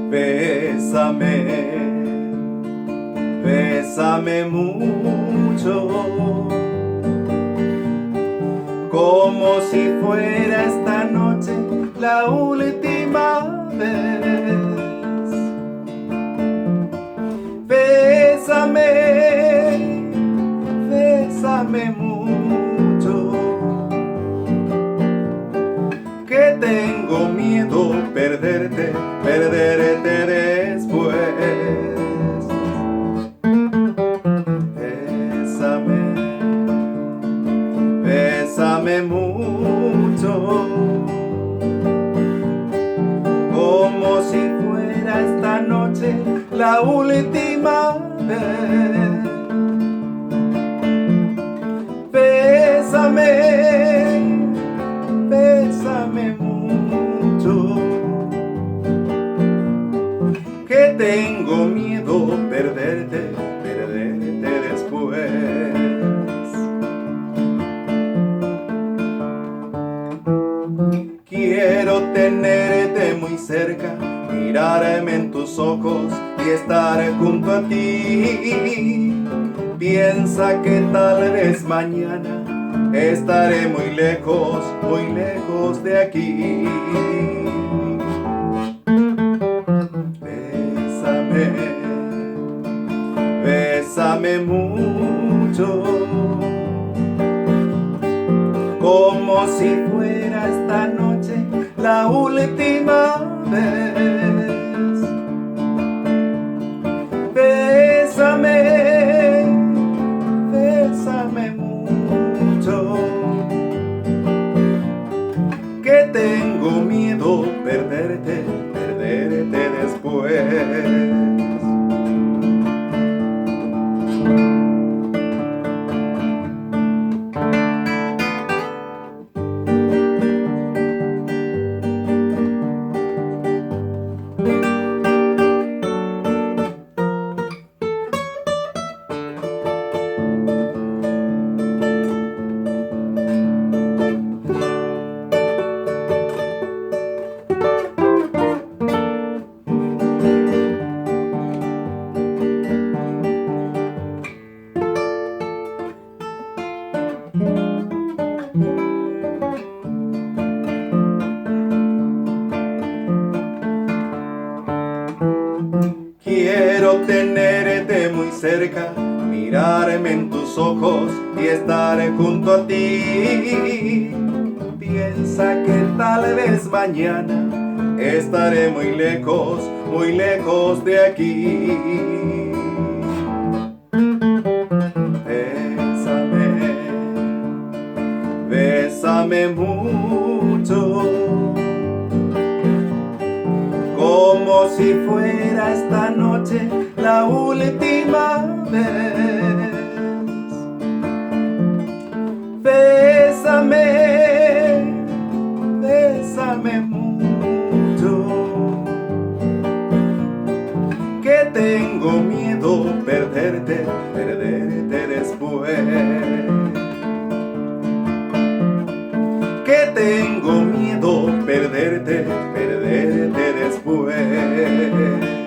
Bésame, bésame mucho, como si fuera esta noche la última vez. Bésame, bésame mucho, que tengo miedo perderte después. Bésame, bésame mucho, como si fuera esta noche la última vez. Bésame, bésame mucho, que tengo miedo perderte después. Quiero tenerte muy cerca, mirarme en tus ojos y estar junto a ti. Piensa que tal vez mañana estaré muy lejos de aquí. Bésame, bésame mucho, como si fuera esta noche la última vez. Bésame, bésame mucho, que tengo miedo perderte después. Quiero tenerte muy cerca, mirarme en tus ojos y estar junto a ti. Piensa que tal vez mañana estaré muy lejos de aquí. Bésame, bésame mucho, como si fuera esta noche la última vez. Bésame, bésame mucho, que tengo miedo perderte después. Que tengo miedo perderte después.